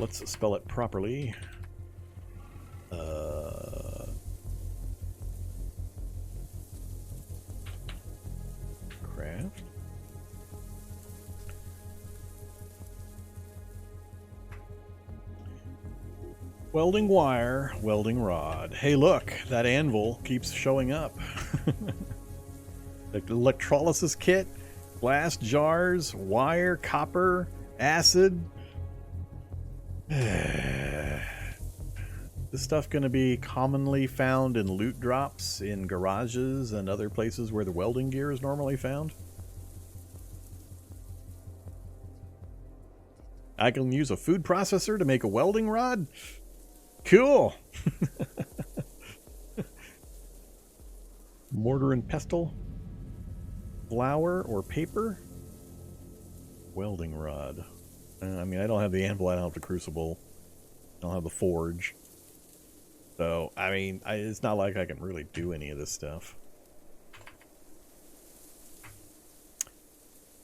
let's spell it properly. Craft. Welding wire, welding rod. Hey look, that anvil keeps showing up. The electrolysis kit, glass jars, wire, copper, acid. This stuff going to be commonly found in loot drops in garages and other places where the welding gear is normally found. I can use a food processor to make a welding rod? Cool! Mortar and pestle? Flour or paper? Welding rod. I mean, I don't have the anvil, I don't have the crucible, I don't have the forge. So, I mean, it's not like I can really do any of this stuff.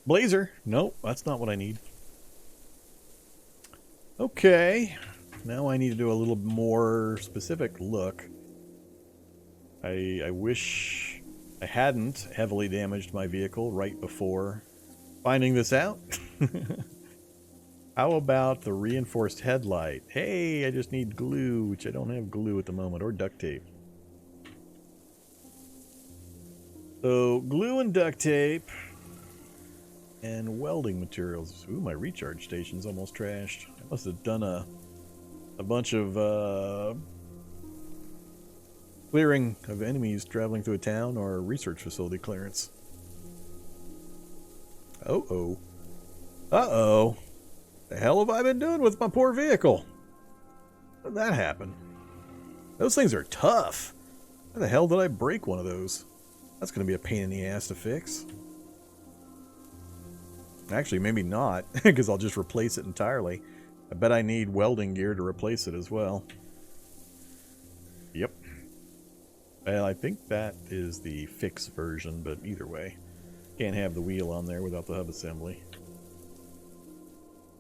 Blazer? Nope, that's not what I need. Okay, now I need to do a little more specific look. I wish I hadn't heavily damaged my vehicle right before finding this out. How about the reinforced headlight? Hey, I just need glue, which I don't have glue at the moment, or duct tape. So, glue and duct tape, and welding materials. Ooh, my recharge station's almost trashed. I must have done a bunch of clearing of enemies traveling through a town or a research facility clearance. Uh-oh. Uh-oh. The hell have I been doing with my poor vehicle? How did that happen? Those things are tough. How the hell did I break one of those? That's going to be a pain in the ass to fix. Actually, maybe not, because I'll just replace it entirely. I bet I need welding gear to replace it as well. Yep. Well, I think that is the fixed version, but either way. Can't have the wheel on there without the hub assembly.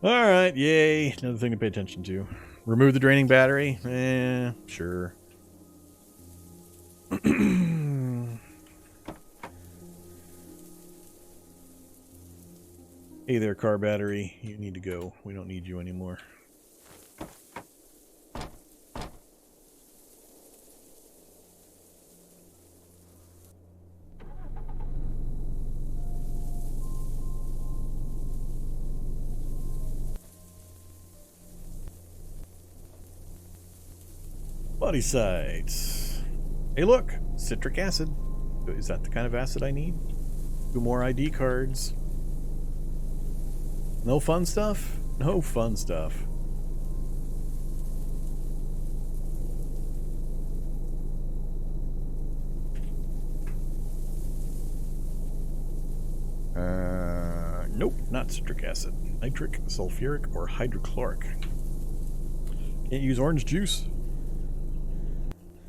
Alright, yay. Another thing to pay attention to. Remove the draining battery? Sure. Hey there, car battery. You need to go. We don't need you anymore. Body sites. Hey look, citric acid. Is that the kind of acid I need? 2 more ID cards. No fun stuff? No fun stuff. Nope, not citric acid. Nitric, sulfuric, or hydrochloric. Can't use orange juice.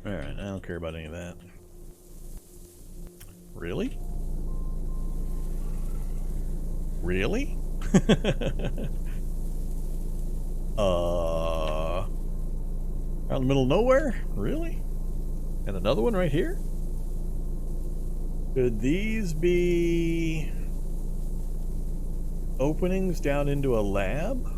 Alright, I don't care about any of that. Really? Really? Out in the middle of nowhere? Really? And another one right here? Could these be openings down into a lab?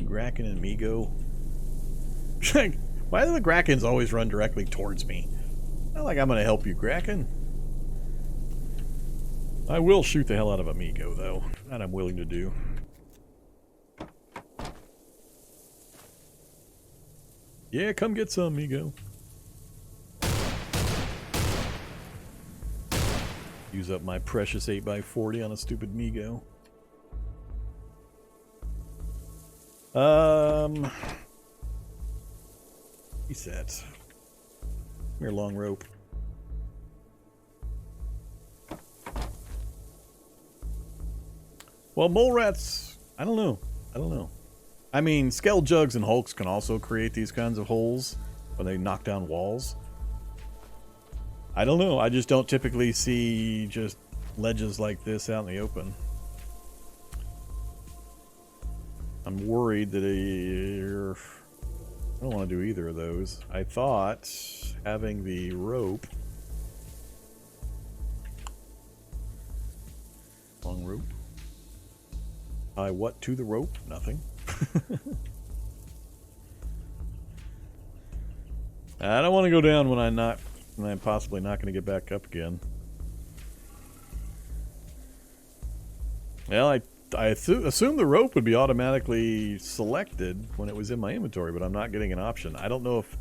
Gracken and Migo. Why do the Grackens always run directly towards me? Not like I'm going to help you, Gracken. I will shoot the hell out of Amigo, though. That I'm willing to do. Yeah, come get some, Amigo. Use up my precious 8x40 on a stupid Migo. Reset. Come here, long rope. Well, mole rats, I don't know. I don't know. I mean, Skell Jugs and Hulks can also create these kinds of holes when they knock down walls. I don't know. I just don't typically see just ledges like this out in the open. I'm worried that I don't want to do either of those. I thought having the rope... Long rope. Tie what to the rope? Nothing. I don't want to go down when I'm possibly not going to get back up again. Well, I assumed the rope would be automatically selected when it was in my inventory, but I'm not getting an option. I don't know if...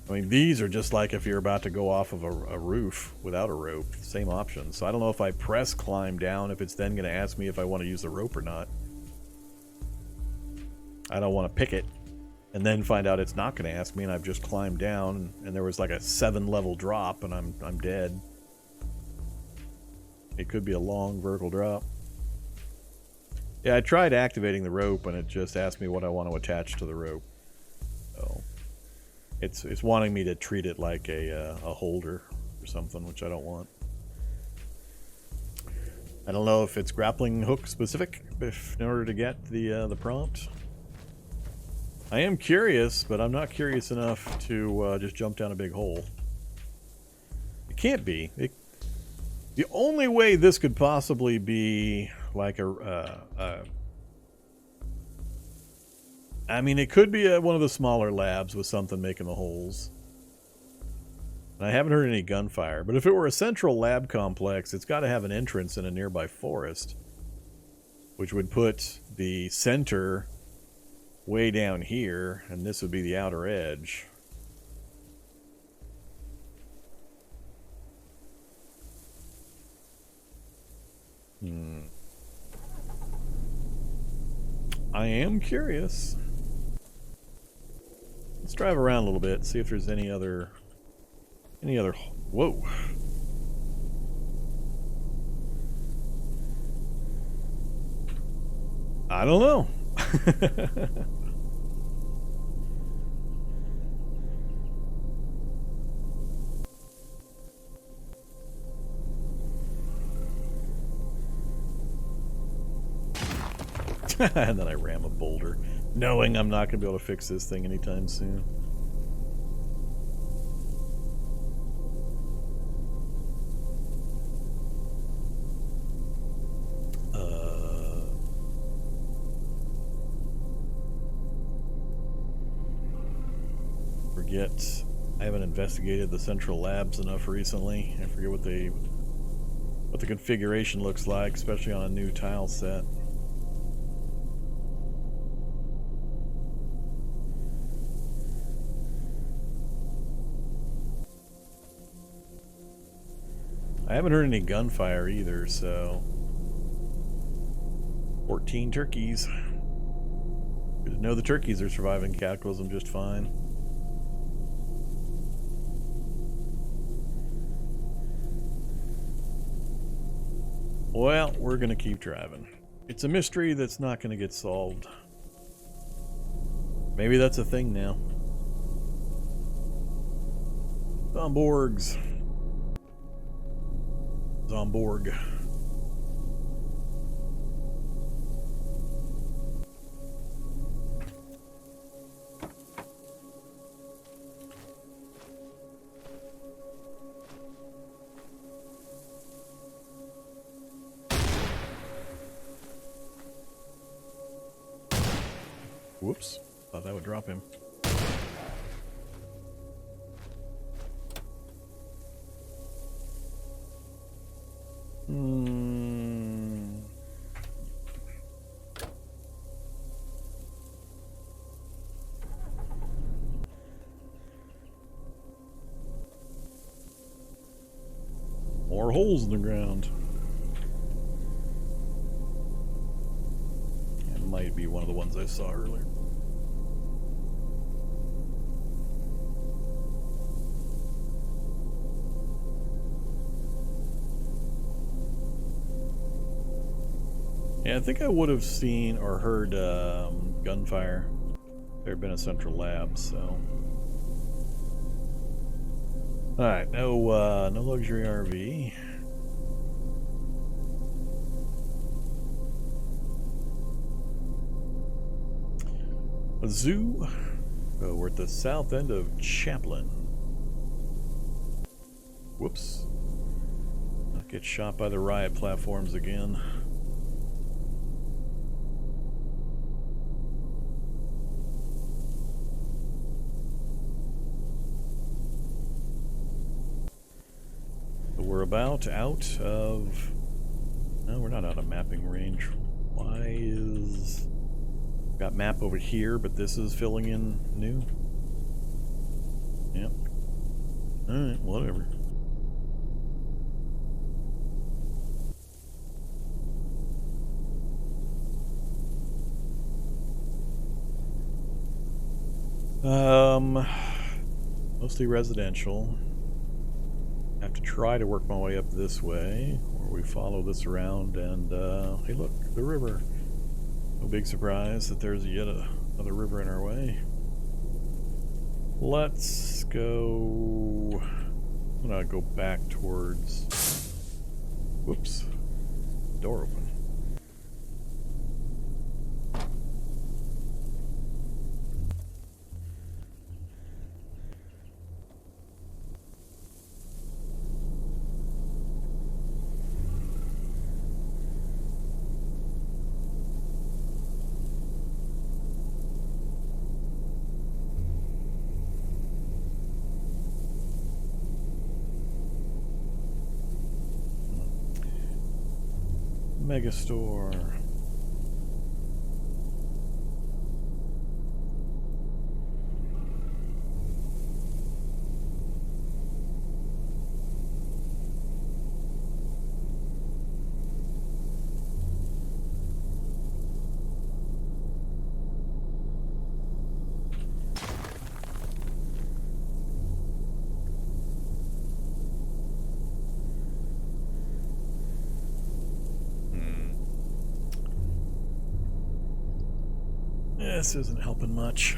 I mean, these are just like if you're about to go off of a roof without a rope. Same option. So I don't know if I press climb down, if it's then going to ask me if I want to use the rope or not. I don't want to pick it and then find out it's not going to ask me and I've just climbed down and there was like a 7-level drop and I'm dead. It could be a long vertical drop. Yeah, I tried activating the rope and it just asked me what I want to attach to the rope. So it's wanting me to treat it like a holder or something, which I don't want. I don't know if it's grappling hook specific in order to get the prompt. I am curious, but I'm not curious enough to just jump down a big hole. It can't be. The only way this could possibly be like I mean, it could be one of the smaller labs with something making the holes. I haven't heard any gunfire, but if it were a central lab complex, it's got to have an entrance in a nearby forest, which would put the center way down here, and this would be the outer edge. I am curious. Let's drive around a little bit, see if there's any other... Whoa! I don't know. And then I ram a boulder, knowing I'm not going to be able to fix this thing anytime soon. I haven't investigated the central labs enough recently. I forget what the configuration looks like, especially on a new tile set. I haven't heard any gunfire either, so 14 turkeys. Good to know the turkeys are surviving Cataclysm just fine. Well, we're going to keep driving. It's a mystery that's not going to get solved. Maybe that's a thing now. Zomborgs. Zomborg. Whoops. Thought that would drop him. More holes in the ground. It might be one of the ones I saw earlier. Yeah, I think I would have seen or heard gunfire. There had been a central lab, so. Alright, no luxury RV. A zoo. Oh, we're at the south end of Chaplin. Whoops. Not get shot by the riot platforms again. We're about out of... No, we're not out of mapping range. Why is... Got map over here, but this is filling in new? Yep. Alright, whatever. Mostly residential. Have to try to work my way up this way, or we follow this around and, hey look, the river. No big surprise that there's yet another river in our way. Let's go... I'm gonna go back towards... Whoops. Door open. Megastore. This isn't helping much.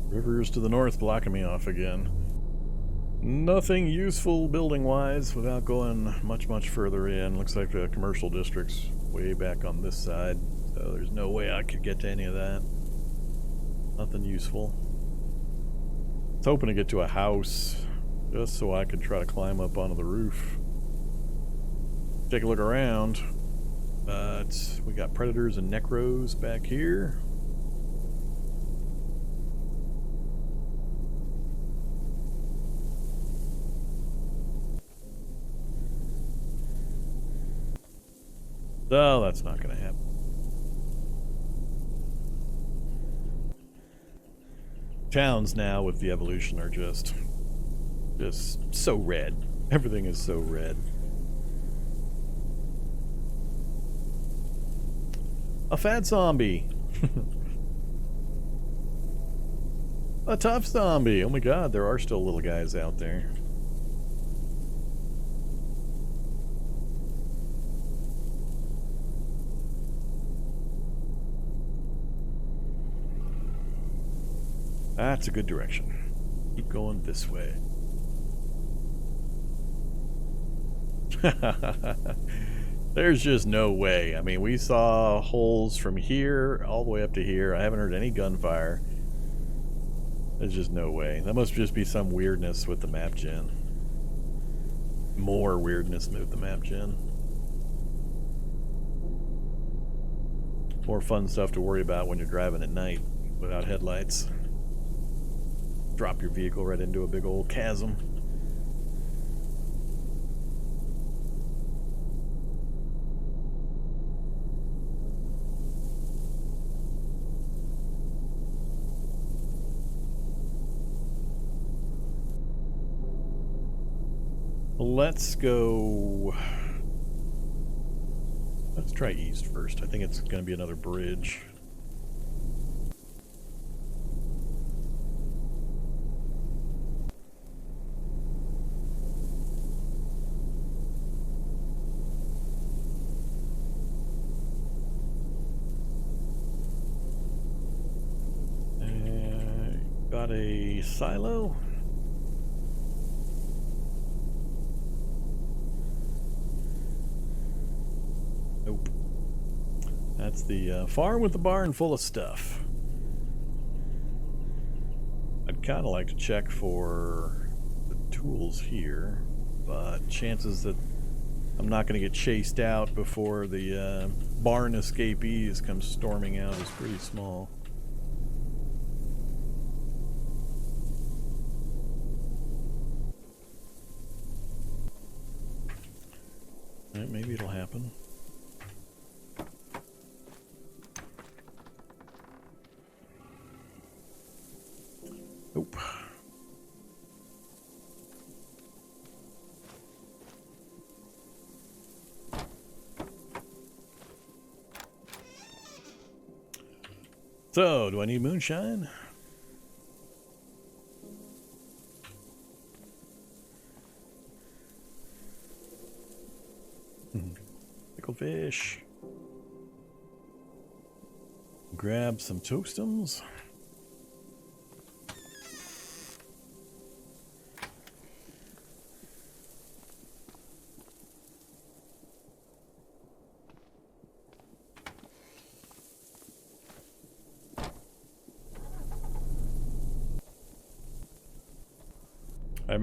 Rivers to the north blocking me off again. Nothing useful building-wise without going much further in. Looks like the commercial district's way back on this side. So there's no way I could get to any of that. Nothing useful. I was hoping to get to a house just so I could try to climb up onto the roof. Take a look around. But we got predators and necros back here. No, that's not going to happen. Towns now with the evolution are just so red. Everything is so red. A fat zombie. A tough zombie. Oh my god, there are still little guys out there. That's a good direction. Keep going this way. There's just no way. I mean, we saw holes from here all the way up to here. I haven't heard any gunfire. There's just no way. That must just be some weirdness with the map gen. More weirdness with the map gen. More fun stuff to worry about when you're driving at night without headlights. Drop your vehicle right into a big old chasm. Let's go try east first. I think it's going to be another bridge. Got a silo. Nope. That's the farm with the barn full of stuff. I'd kind of like to check for the tools here, but chances that I'm not going to get chased out before the barn escapees come storming out is pretty small. Maybe it'll happen. Nope. So, do I need moonshine? Pickled fish. Grab some toastums.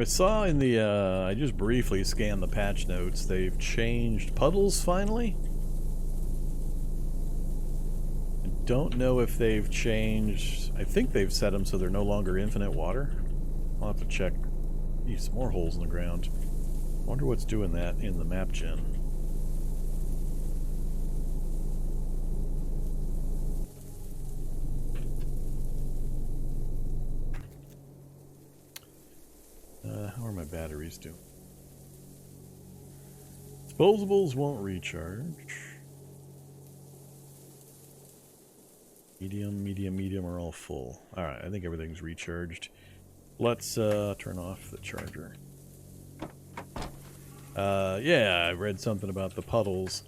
I saw in the, I just briefly scanned the patch notes, they've changed puddles finally. I don't know if they've changed, I think they've set them so they're no longer infinite water. I'll have to check. Some more holes in the ground. I wonder what's doing that in the map gen. How are my batteries doing? Disposables won't recharge. Medium are all full. Alright, I think everything's recharged. Let's turn off the charger. Yeah, I read something about the puddles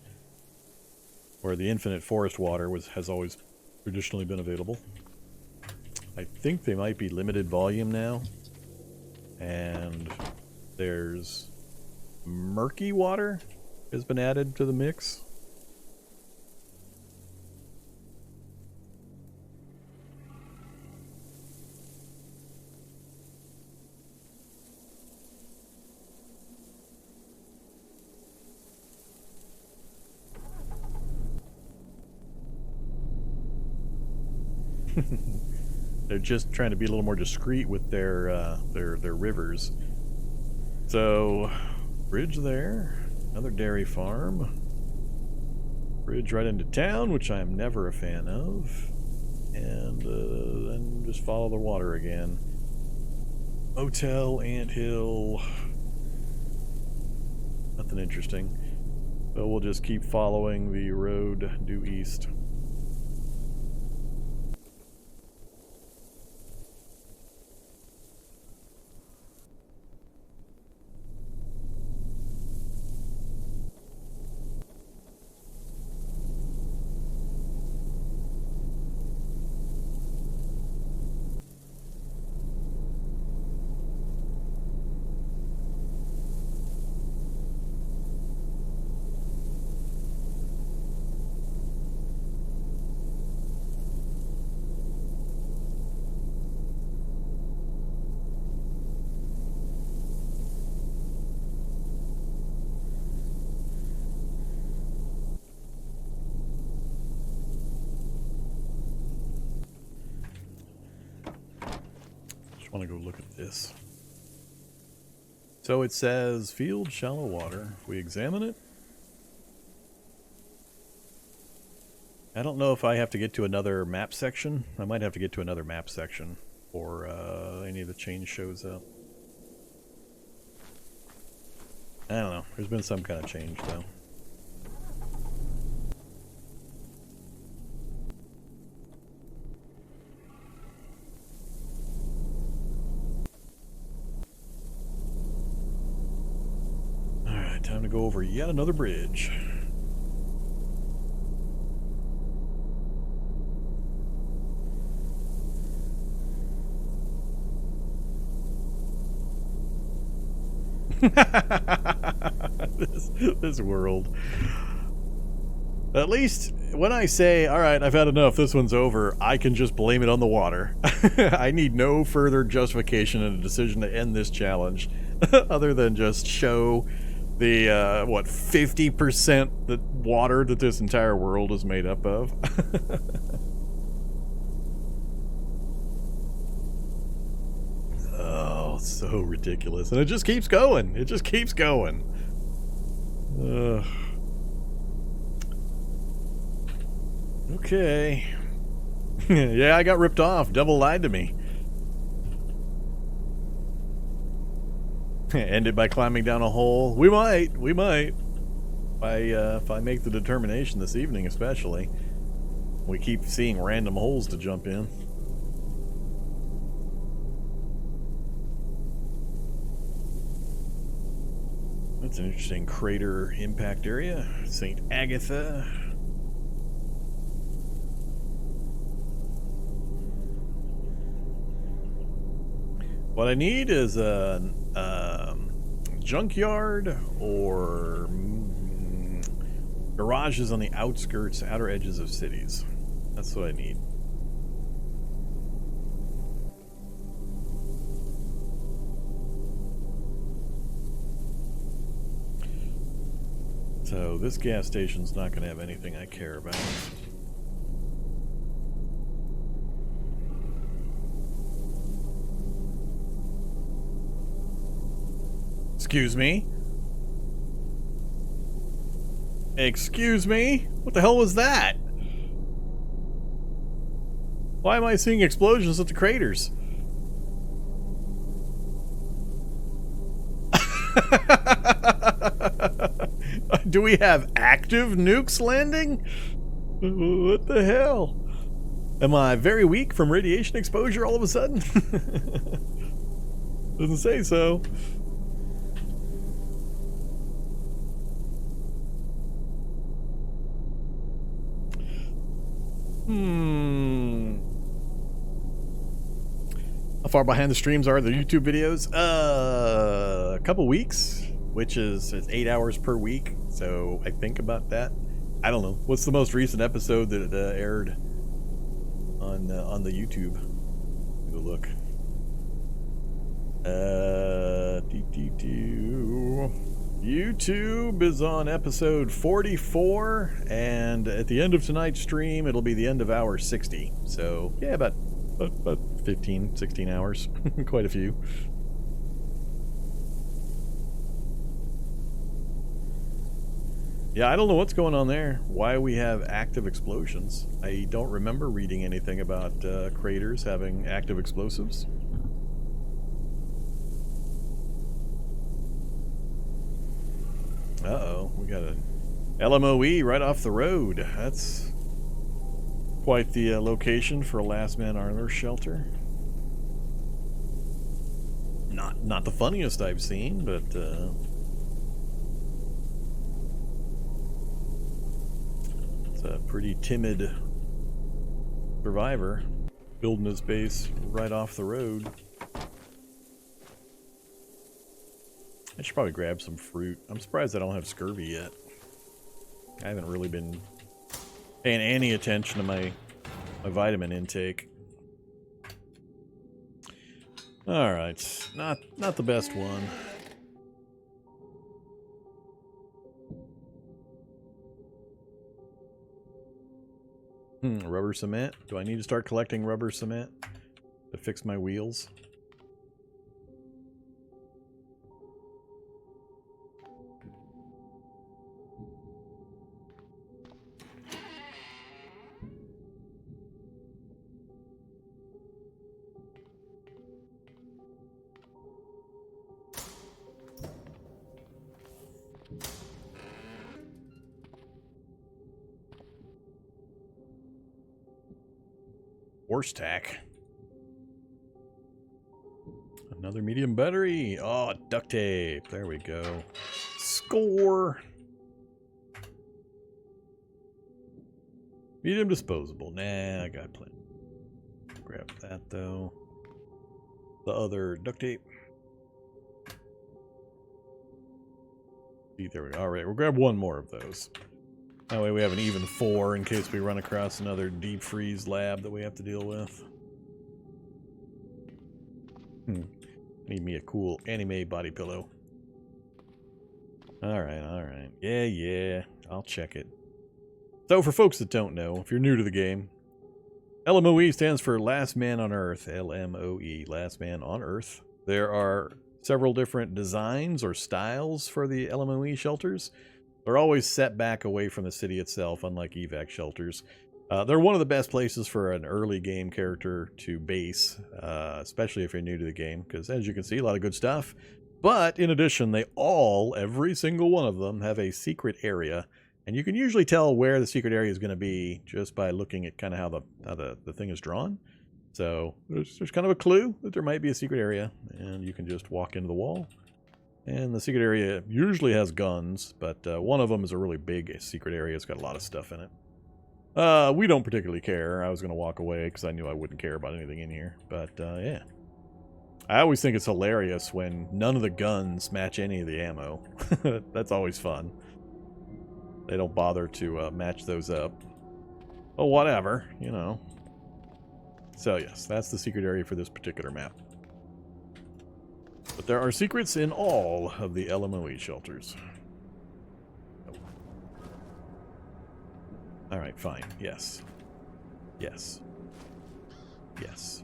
where the infinite forest water has always traditionally been available. I think they might be limited volume now. And there's murky water has been added to the mix. They're just trying to be a little more discreet with their rivers. So, bridge there, another dairy farm, bridge right into town, which I'm never a fan of, and then just follow the water again. Hotel, anthill, nothing interesting. So we'll just keep following the road due east. Want to go look at this. So it says field shallow water. If we examine it, I don't know if I have to get to another map section. I might have to get to another map section or any of the change shows up. I don't know. There's been some kind of change though. go over yet another bridge. this world. At least when I say, all right, I've had enough, this one's over, I can just blame it on the water. I need no further justification in a decision to end this challenge other than just show the, what, 50% the water that this entire world is made up of. Oh, so ridiculous. And it just keeps going. It just keeps going. Ugh. Okay. Yeah, I got ripped off. Devil lied to me. End it by climbing down a hole. We might. We might. If I make the determination this evening, especially. We keep seeing random holes to jump in. That's an interesting crater impact area. St. Agatha. What I need is a junkyard or garages on the outskirts, outer edges of cities. That's what I need. So this gas station's not going to have anything I care about. Excuse me? Excuse me? What the hell was that? Why am I seeing explosions at the craters? Do we have active nukes landing? What the hell? Am I very weak from radiation exposure all of a sudden? Doesn't say so. How far behind the streams are the YouTube videos? A couple weeks, which is 8 hours per week. So I think about that. I don't know. What's the most recent episode that aired on the YouTube? Let me look. YouTube is on episode 44, and at the end of tonight's stream, it'll be the end of hour 60. So yeah, about 15, 16 hours. Quite a few. Yeah, I don't know what's going on there. Why we have active explosions. I don't remember reading anything about craters having active explosives. Uh-oh, we got an LMOE right off the road. That's quite the location for a last man armor shelter. Not the funniest I've seen, but it's a pretty timid survivor building his base right off the road. I should probably grab some fruit. I'm surprised I don't have scurvy yet. I haven't really been paying any attention to my vitamin intake. Alright, not the best one. Rubber cement? Do I need to start collecting rubber cement to fix my wheels? Horse tack. Another medium battery. Oh, duct tape. There we go. score. Medium disposable. Nah, I got plenty. Grab that though. The other duct tape. See, there we go. Alright, we'll grab one more of those. That way we have an even 4 in case we run across another deep freeze lab that we have to deal with. Need me a cool anime body pillow. Alright, alright. Yeah, I'll check it. So for folks that don't know, if you're new to the game, LMOE stands for Last Man on Earth. LMOE, Last Man on Earth. There are several different designs or styles for the LMOE shelters. They're always set back away from the city itself, unlike evac shelters. They're one of the best places for an early game character to base, especially if you're new to the game, because as you can see, a lot of good stuff. But in addition, they all, every single one of them, have a secret area, and you can usually tell where the secret area is going to be just by looking at kind of how the thing is drawn. So there's kind of a clue that there might be a secret area, and you can just walk into the wall. And the secret area usually has guns, but one of them is a really big secret area. It's got a lot of stuff in it. We don't particularly care. I was going to walk away because I knew I wouldn't care about anything in here. But, yeah. I always think it's hilarious when none of the guns match any of the ammo. That's always fun. They don't bother to match those up. Oh, whatever, you know. So, yes, that's the secret area for this particular map. But there are secrets in all of the LMOE shelters. Alright, fine. Yes. Yes. Yes.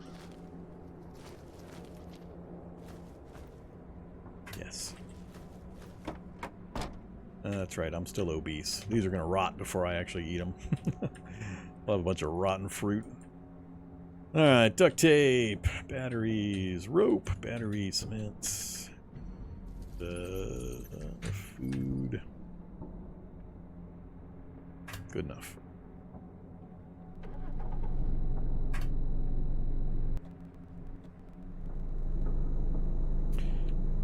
Yes. That's right, I'm still obese. These are going to rot before I actually eat them. I'll have a bunch of rotten fruit. Alright, duct tape, batteries, rope, battery, cement, food. Good enough.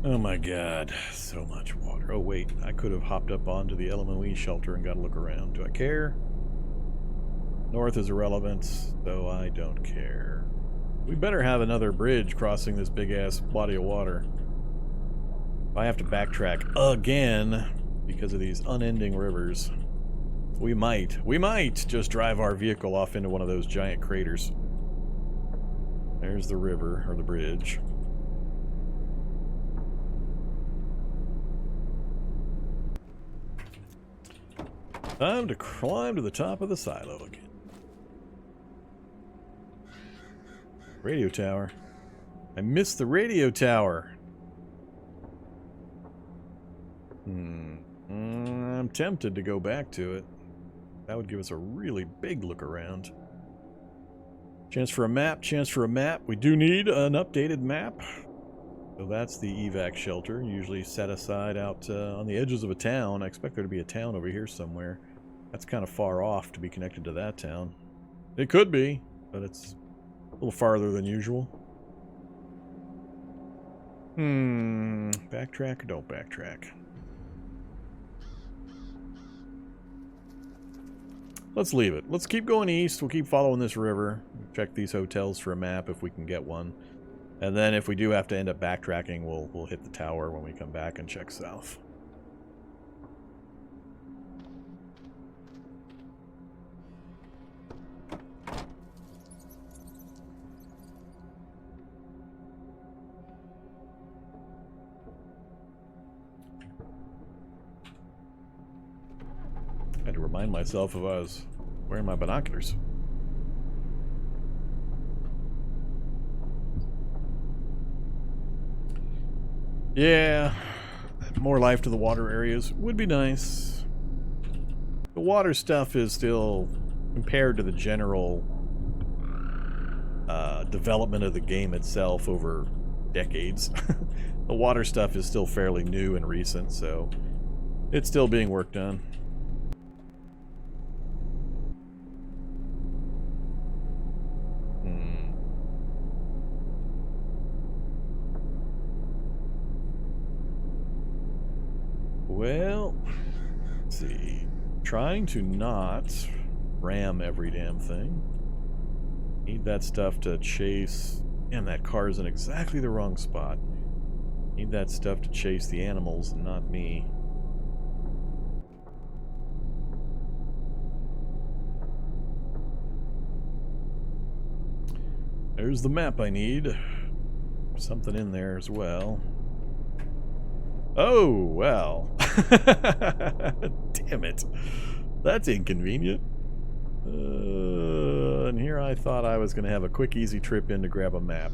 Oh my god, so much water. Oh wait, I could have hopped up onto the LMOE shelter and got a look around. Do I care? North is irrelevant, so I don't care. We better have another bridge crossing this big-ass body of water. If I have to backtrack again because of these unending rivers, we might just drive our vehicle off into one of those giant craters. There's the river, or the bridge. Time to climb to the top of the silo again. Radio tower. I missed the radio tower. I'm tempted to go back to it. That would give us a really big look around. Chance for a map, chance for a map. We do need an updated map. So that's the evac shelter, usually set aside out on the edges of a town. I expect there to be a town over here somewhere. That's kind of far off to be connected to that town. It could be, but it's a little farther than usual. Backtrack or don't backtrack? Let's leave it. Let's keep going east. We'll keep following this river. Check these hotels for a map if we can get one. And then if we do have to end up backtracking, we'll hit the tower when we come back and check south. I had to remind myself if I was wearing my binoculars. Yeah, more life to the water areas would be nice. The water stuff is still, compared to the general development of the game itself over decades, the water stuff is still fairly new and recent, so it's still being worked on. Well, let's see. Trying to not ram every damn thing. Need that stuff to chase. And that car's in exactly the wrong spot. Need that stuff to chase the animals and not me. There's the map I need. There's something in there as well. Oh, well. Damn it. That's inconvenient. And here I thought I was going to have a quick, easy trip in to grab a map.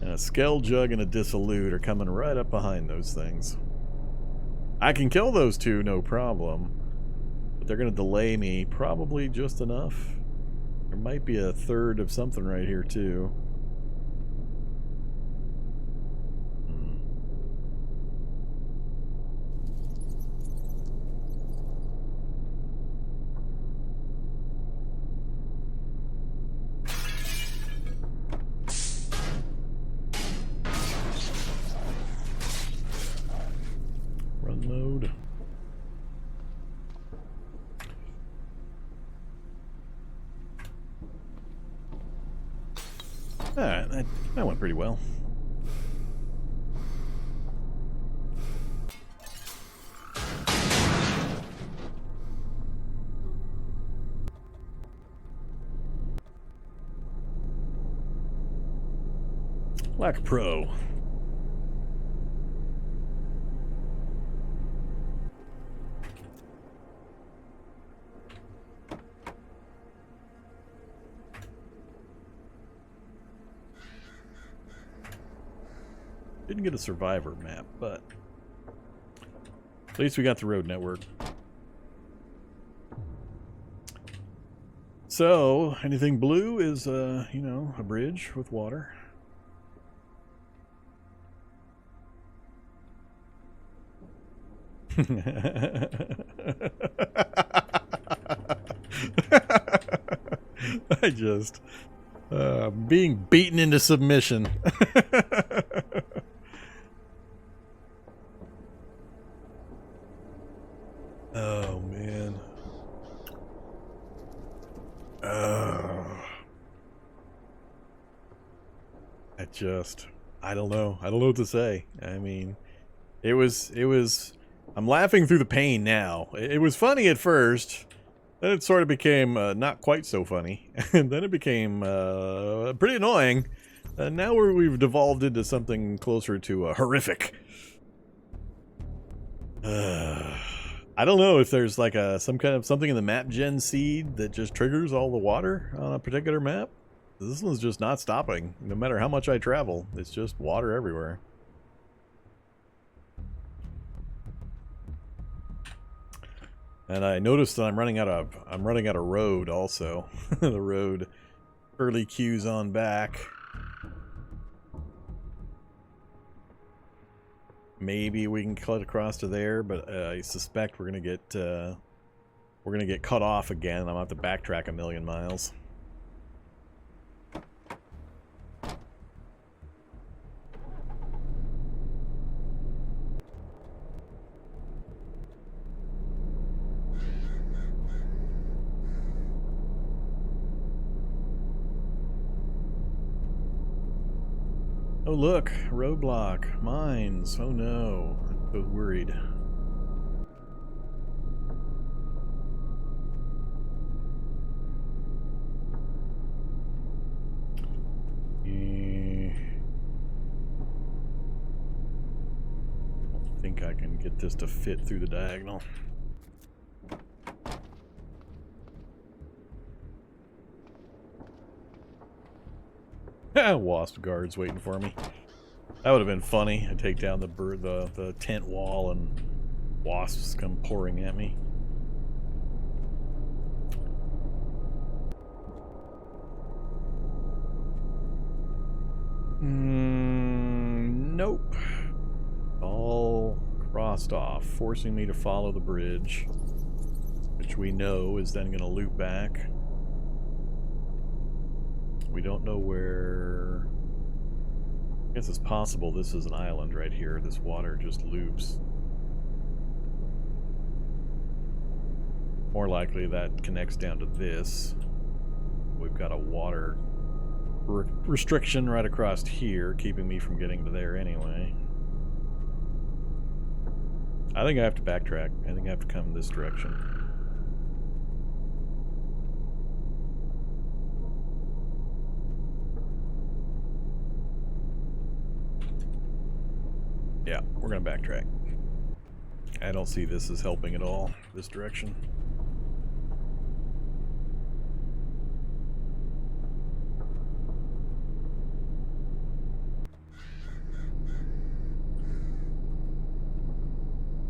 And a Skell Jug and a Dissolute are coming right up behind those things. I can kill those two, no problem. But they're going to delay me probably just enough. There might be a third of something right here, too. Run mode. Alright, that went pretty well. Lack Pro. Didn't get a survivor map, but at least we got the road network. So, anything blue is, you know, a bridge with water. I just being beaten into submission. Oh man. I don't know. I don't know what to say. I mean, it was I'm laughing through the pain now. It was funny at first. Then it sort of became not quite so funny. And then it became pretty annoying. Now we've devolved into something closer to horrific. I don't know if there's like some kind of something in the map gen seed that just triggers all the water on a particular map. This one's just not stopping. No matter how much I travel, it's just water everywhere. And I noticed that I'm running out of road also. The road early queues on back. Maybe we can cut across to there, but I suspect we're gonna get cut off again. I'm gonna have to backtrack a million miles. Oh look, roadblock, mines, oh no, I'm so worried. I don't think I can get this to fit through the diagonal. Wasp guards waiting for me. That would have been funny. I take down the tent wall and wasps come pouring at me. Nope. All crossed off, forcing me to follow the bridge, which we know is then going to loop back. We don't know where. I guess it's possible this is an island right here. This water just loops. More likely that connects down to this. We've got a water restriction right across here, keeping me from getting to there anyway. I think I have to backtrack. I think I have to come this direction. Yeah, we're gonna backtrack. I don't see this as helping at all, this direction.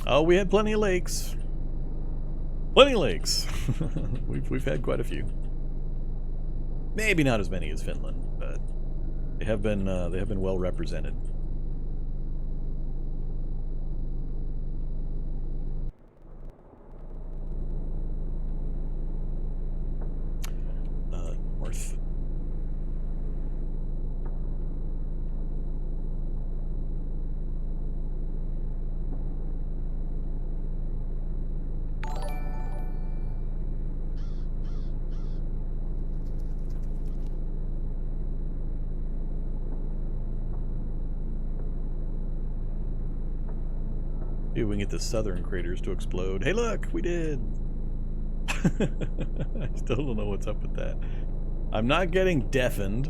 Oh, we had plenty of lakes. Plenty of lakes. we've had quite a few. Maybe not as many as Finland, but they have been well represented. North. See if we can get the southern craters to explode. Hey look, we did! I still don't know what's up with that. I'm not getting deafened.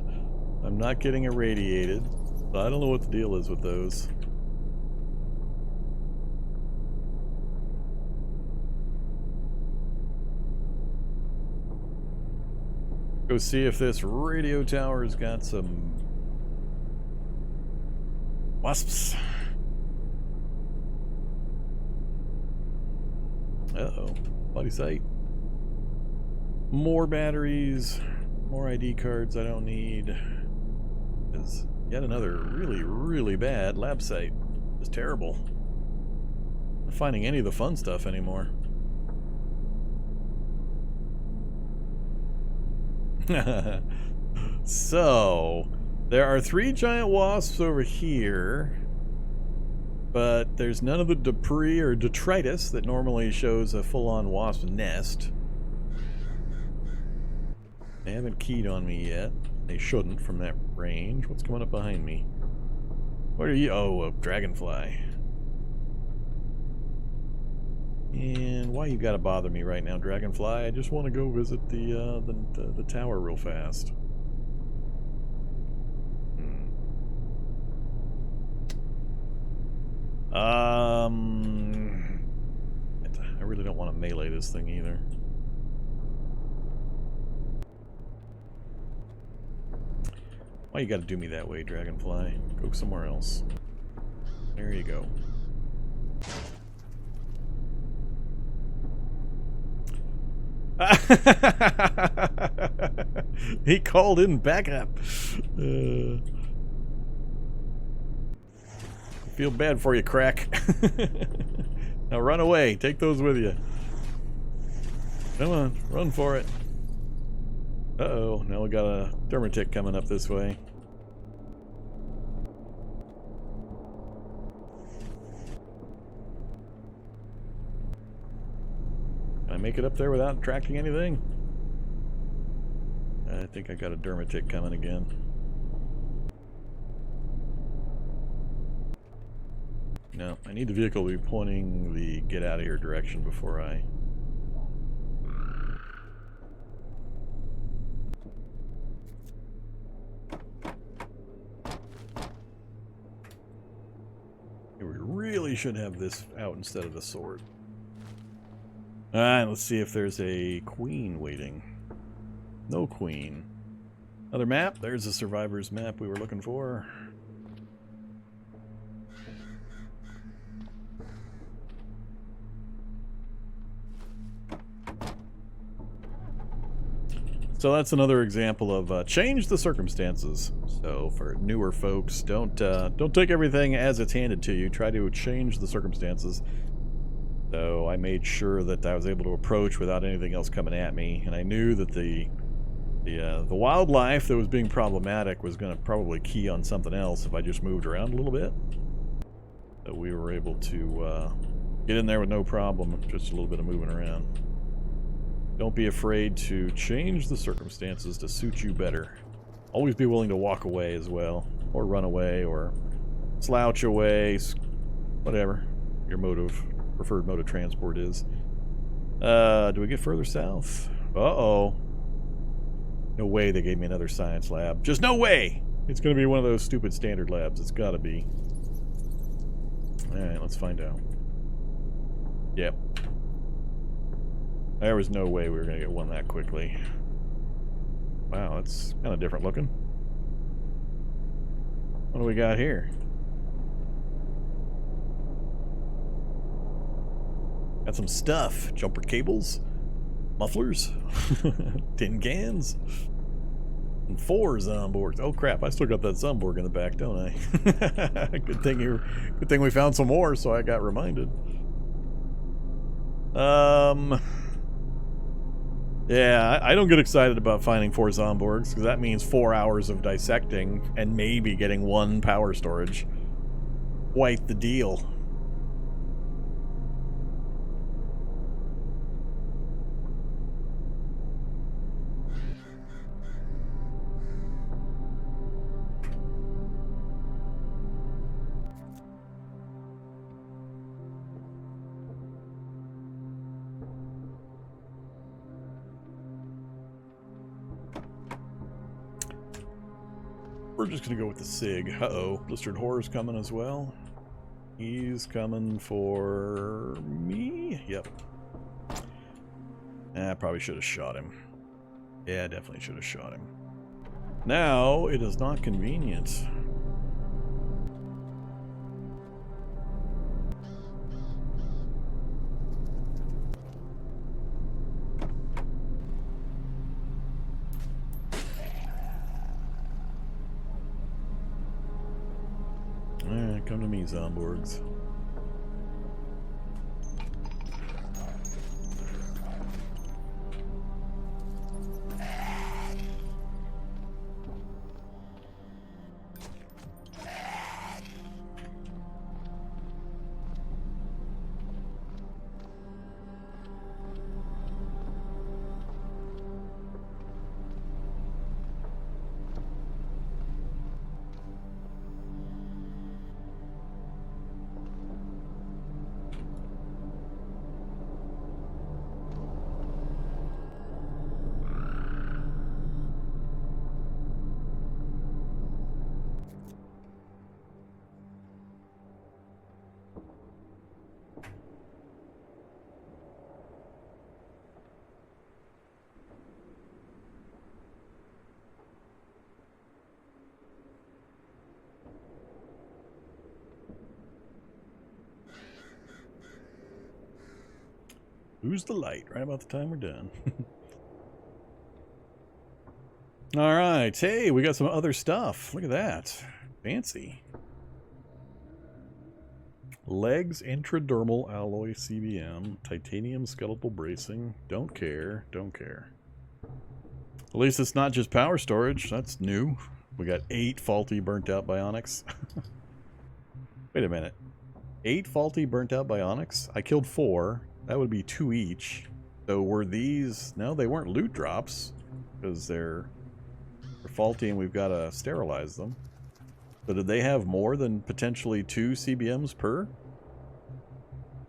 I'm not getting irradiated. So I don't know what the deal is with those. Go see if this radio tower's got some wasps. Uh-oh. Bloody sight. More batteries. More ID cards I don't need. There's yet another really, really bad lab site. It's terrible. Not finding any of the fun stuff anymore. So, there are 3 giant wasps over here. But there's none of the debris or detritus that normally shows a full-on wasp nest. They haven't keyed on me yet. They shouldn't from that range. What's coming up behind me? What are you? Oh, a dragonfly. And why you gotta bother me right now, dragonfly? I just want to go visit the tower real fast. I really don't want to melee this thing either. Why you gotta do me that way, dragonfly? Go somewhere else. There you go. He called in backup. Feel bad for you, Crack. Now run away. Take those with you. Come on, run for it. Uh-oh, now we got a dermatic coming up this way. Can I make it up there without attracting anything? I think I got a dermatic coming again. No, I need the vehicle to be pointing the get out of here direction before I... We really should have this out instead of the sword. Alright, let's see if there's a queen waiting. No queen. Another map. There's the survivor's map we were looking for. So that's another example of change the circumstances. So for newer folks, don't take everything as it's handed to you. Try to change the circumstances. So I made sure that I was able to approach without anything else coming at me, and I knew that the wildlife that was being problematic was going to probably key on something else if I just moved around a little bit. So we were able to get in there with no problem, just a little bit of moving around. Don't be afraid to change the circumstances to suit you better. Always be willing to walk away as well, or run away, or slouch away, whatever your preferred mode of transport is. Do we get further south? Uh-oh. No way they gave me another science lab. Just no way! It's going to be one of those stupid standard labs. It's got to be. Alright, let's find out. Yep. There was no way we were going to get one that quickly. Wow, that's kind of different looking. What do we got here? Got some stuff. Jumper cables. Mufflers. Tin cans. And 4 Zomborgs. Oh crap, I still got that Zomborg in the back, don't I? Good thing we found some more, so I got reminded. Yeah, I don't get excited about finding 4 Zomborgs, because that means 4 hours of dissecting and maybe getting 1 power storage. Quite the deal. We're just gonna go with the SIG. Uh-oh. Blistered Horror's coming as well. He's coming for me? Yep. I probably should have shot him. Yeah, definitely should have shot him. Now, it is not convenient. Come to me, Zomborgs. Who's the light? Right about the time we're done. Alright, hey, we got some other stuff. Look at that. Fancy. Legs intradermal alloy CBM, titanium skeletal bracing. Don't care, don't care. At least it's not just power storage. That's new. We got 8 faulty burnt out Bionics. Wait a minute. 8 faulty burnt out Bionics? I killed 4. That would be 2 each. So were these... No, they weren't loot drops. Because they're faulty and we've got to sterilize them. So did they have more than potentially 2 CBMs per?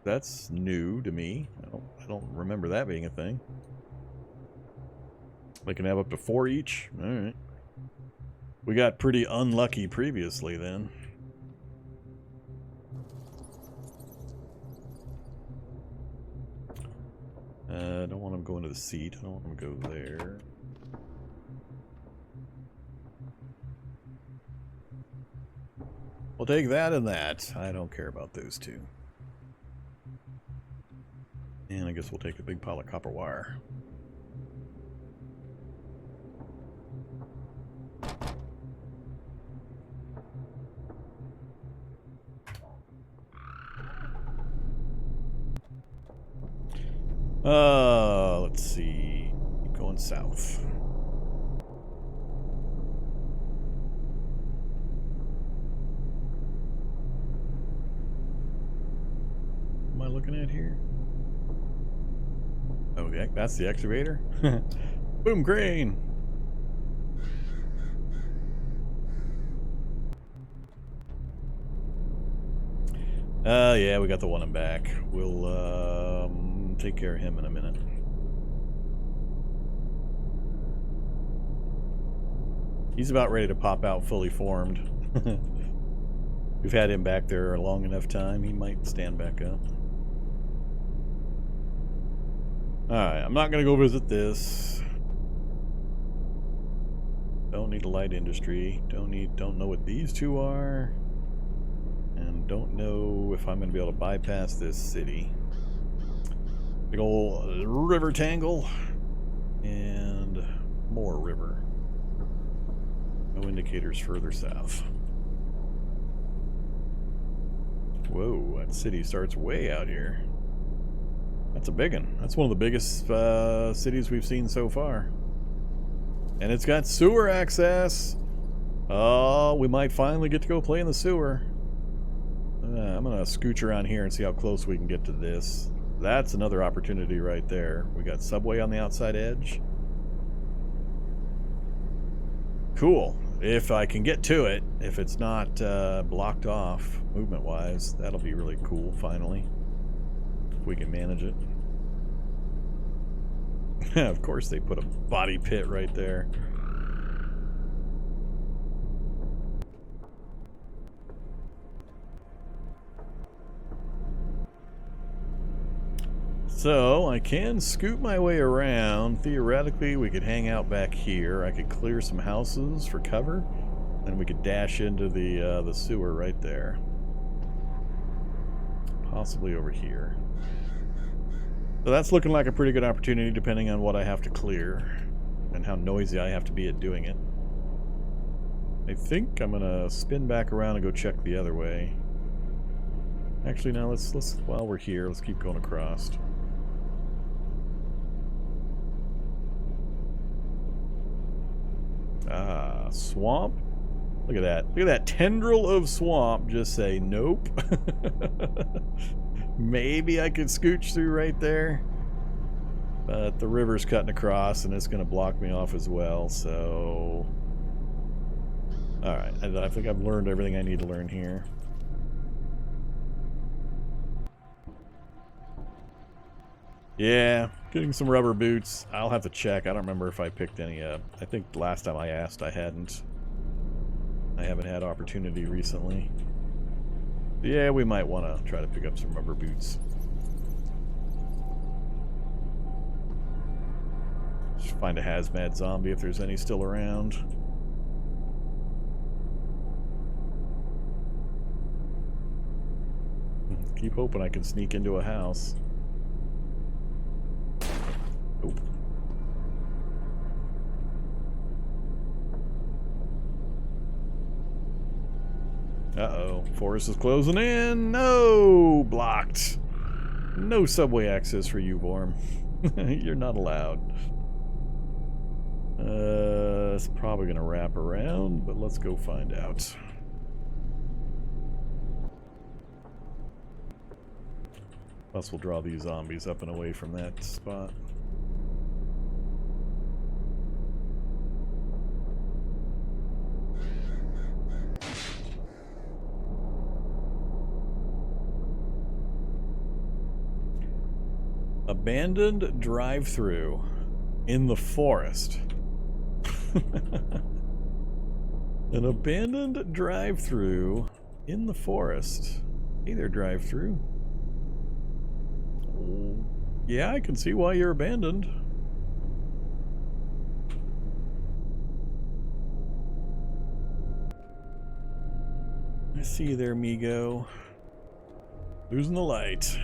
That's new to me. I don't remember that being a thing. They can have up to 4 each? Alright. We got pretty unlucky previously then. I don't want them going to the seat. I don't want them to go there. We'll take that and that. I don't care about those 2. And I guess we'll take the big pile of copper wire. Let's see. Keep going south. What am I looking at here? Oh, that's the excavator? Boom crane! Yeah, we got the one in back. We'll take care of him in a minute. He's about ready to pop out fully formed. We've had him back there a long enough time, he might stand back up. Alright, I'm not gonna go visit this. Don't need a light industry. Don't know what these two are. And don't know if I'm gonna be able to bypass this city. Big ol' river tangle. And more river. No indicators further south. Whoa, that city starts way out here. That's a big one. That's one of the biggest cities we've seen so far. And it's got sewer access. Oh, we might finally get to go play in the sewer. I'm going to scooch around here and see how close we can get to this. That's another opportunity right there. We got subway on the outside edge. Cool. If I can get to it, if it's not blocked off movement-wise, that'll be really cool, finally. If we can manage it. Of course they put a body pit right there. So, I can scoot my way around. Theoretically, we could hang out back here. I could clear some houses for cover. Then we could dash into the sewer right there. Possibly over here. So that's looking like a pretty good opportunity depending on what I have to clear. And how noisy I have to be at doing it. I think I'm gonna spin back around and go check the other way. Actually, now let's while we're here, let's keep going across. Ah, swamp. Look at that. Look at that tendril of swamp. Just say nope. Maybe I could scooch through right there. But the river's cutting across and it's going to block me off as well, so... Alright, I think I've learned everything I need to learn here. Yeah, getting some rubber boots. I'll have to check. I don't remember if I picked any up. I think last time I asked I hadn't. I haven't had opportunity recently. Yeah, we might want to try to pick up some rubber boots. Just find a hazmat zombie if there's any still around. Keep hoping I can sneak into a house. Nope. Uh-oh. Forest is closing in. No! Blocked. No subway access for you, Vorm. You're not allowed. It's probably going to wrap around, but let's go find out. Plus we'll draw these zombies up and away from that spot. Abandoned drive-through in the forest. An abandoned drive-through in the forest. Hey there, drive-through. Yeah, I can see why you're abandoned. I see you there, Migo. Losing the light.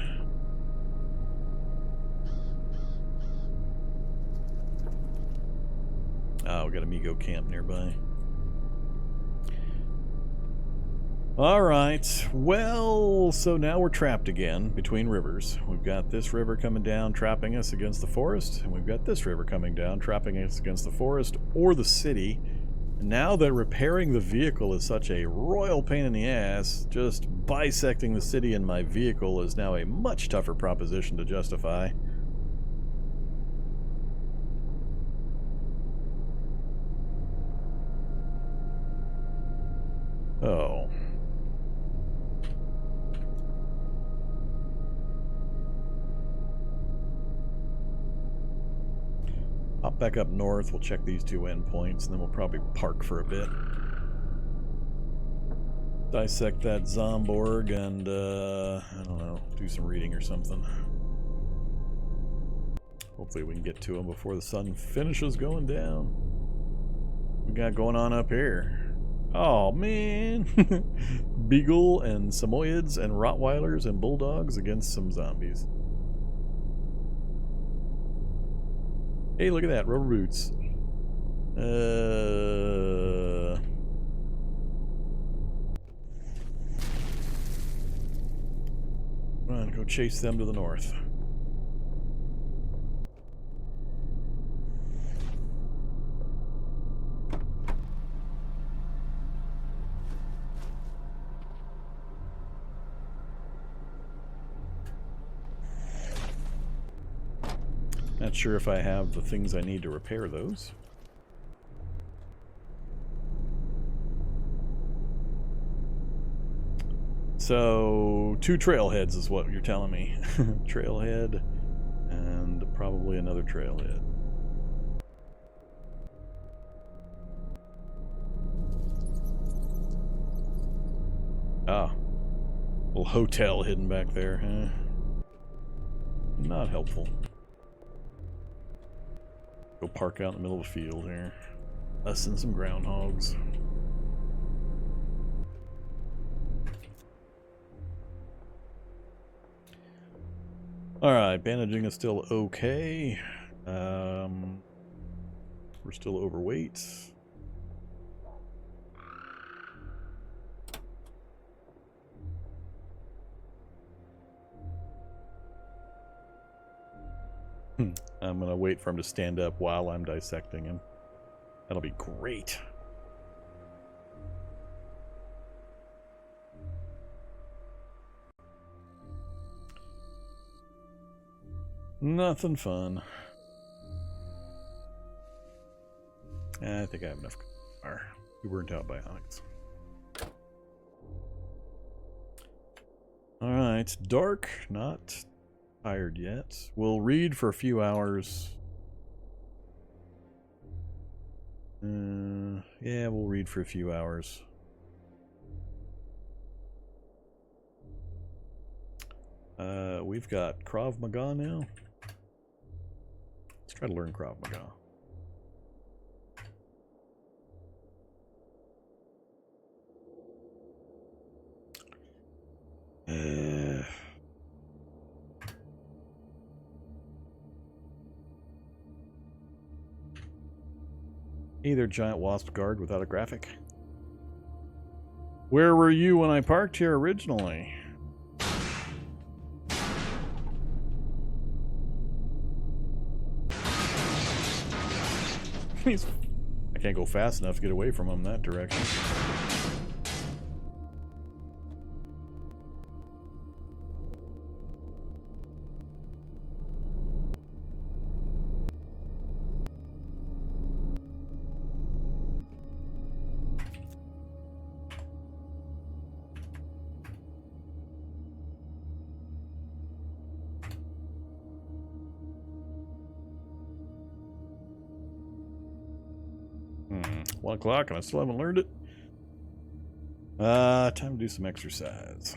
Oh, we got a Migo camp nearby. Alright, well, so now we're trapped again between rivers. We've got this river coming down, trapping us against the forest, and we've got this river coming down, trapping us against the forest or the city. And now that repairing the vehicle is such a royal pain in the ass, just bisecting the city in my vehicle is now a much tougher proposition to justify. Oh. Hop back up north, we'll check these two endpoints, and then we'll probably park for a bit. Dissect that Zomborg and, I don't know, do some reading or something. Hopefully we can get to him before the sun finishes going down. What we got going on up here? Oh, man! Beagle and Samoyeds and Rottweilers and Bulldogs against some zombies. Hey, look at that, rubber boots. I'm gonna go chase them to the north. Not sure if I have the things I need to repair those. So, 2 trailheads is what you're telling me. Trailhead and probably another trailhead. Ah, little hotel hidden back there, huh? Not helpful. Go park out in the middle of the field here. Us and some groundhogs. Alright, bandaging is still okay. We're still overweight. I'm gonna wait for him to stand up while I'm dissecting him. That'll be great. Nothing fun. I think I have enough. We burnt out Bionics. Alright, it's dark, not tired yet. We'll read for a few hours. Yeah, we'll read for a few hours. We've got Krav Maga now. Let's try to learn Krav Maga. Either giant wasp guard without a graphic. Where were you when I parked here originally? I can't go fast enough to get away from him that direction. It's 1 o'clock and I still haven't learned it. Time to do some exercise.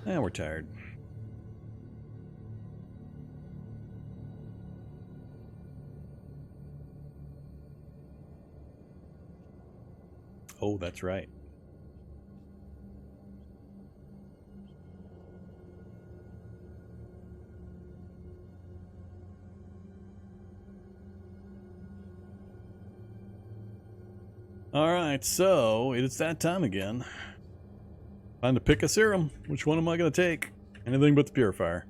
And we're tired. Oh, that's right. Alright, so it's that time again. Time to pick a serum. Which one am I going to take? Anything but the purifier.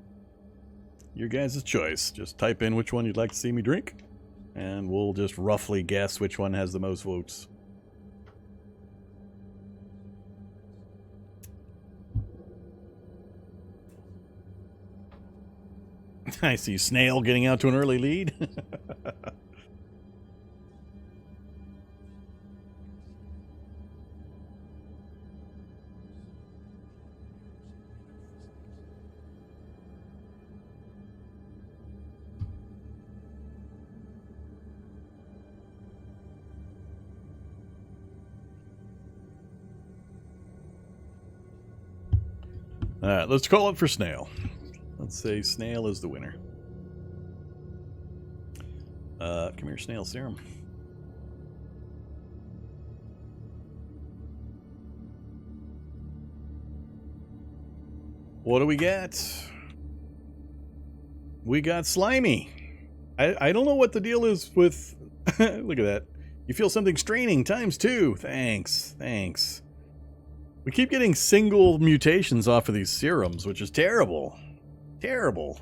Your guys' choice. Just type in which one you'd like to see me drink, and we'll just roughly guess which one has the most votes. I see Snail getting out to an early lead. Alright, let's call it for Snail. Let's say Snail is the winner. Come here, Snail Serum. What do we get? We got Slimy. I don't know what the deal is with... Look at that. You feel something straining ×2. Thanks. Thanks. We keep getting single mutations off of these serums, which is terrible. Terrible.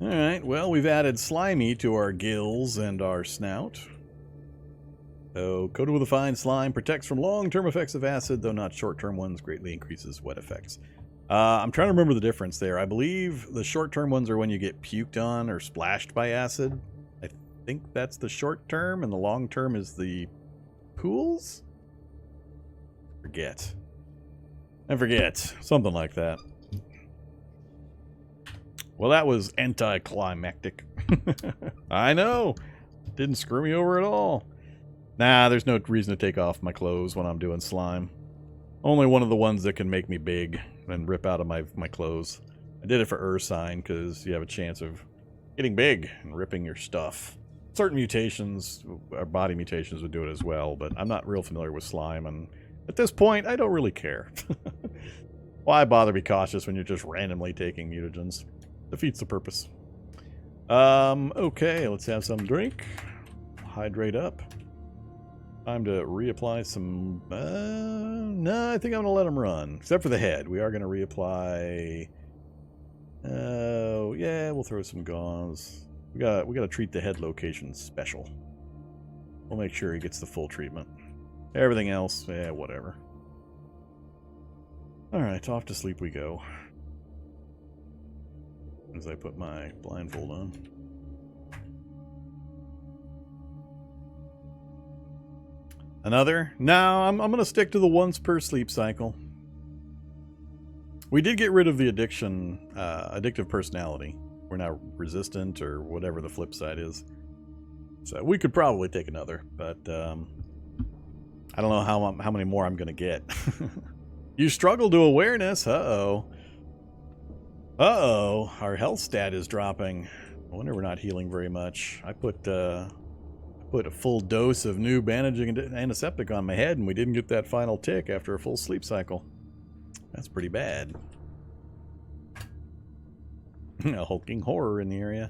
Alright, well, we've added Slimy to our gills and our snout. So, coated with a fine slime, protects from long-term effects of acid, though not short-term ones, greatly increases wet effects. I'm trying to remember the difference there. I believe the short-term ones are when you get puked on or splashed by acid. I think that's the short-term, and the long-term is the pools? I forget. Something like that. Well, that was anticlimactic. I know. Didn't screw me over at all. Nah, there's no reason to take off my clothes when I'm doing slime. Only one of the ones that can make me big and rip out of my clothes. I did it for Ursine because you have a chance of getting big and ripping your stuff. Certain mutations, or body mutations, would do it as well, but I'm not real familiar with slime, and at this point, I don't really care. Why bother be cautious when you're just randomly taking mutagens? Defeats the purpose. Okay, let's have some drink. Hydrate up. Time to reapply some... no, I think I'm going to let them run. Except for the head. We are going to reapply... yeah, we'll throw some gauze. We gotta treat the head location special. We'll make sure he gets the full treatment. Everything else, yeah, whatever. Alright, off to sleep we go. As I put my blindfold on. Another? No, I'm going to stick to the once per sleep cycle. We did get rid of the addictive personality. We're now resistant, or whatever the flip side is. So we could probably take another, but I don't know how many more I'm going to get. You struggle to awareness. Uh-oh. Uh-oh. Our health stat is dropping. I wonder we're not healing very much. I put a full dose of new bandaging antiseptic on my head, and we didn't get that final tick after a full sleep cycle. That's pretty bad. A hulking horror in the area.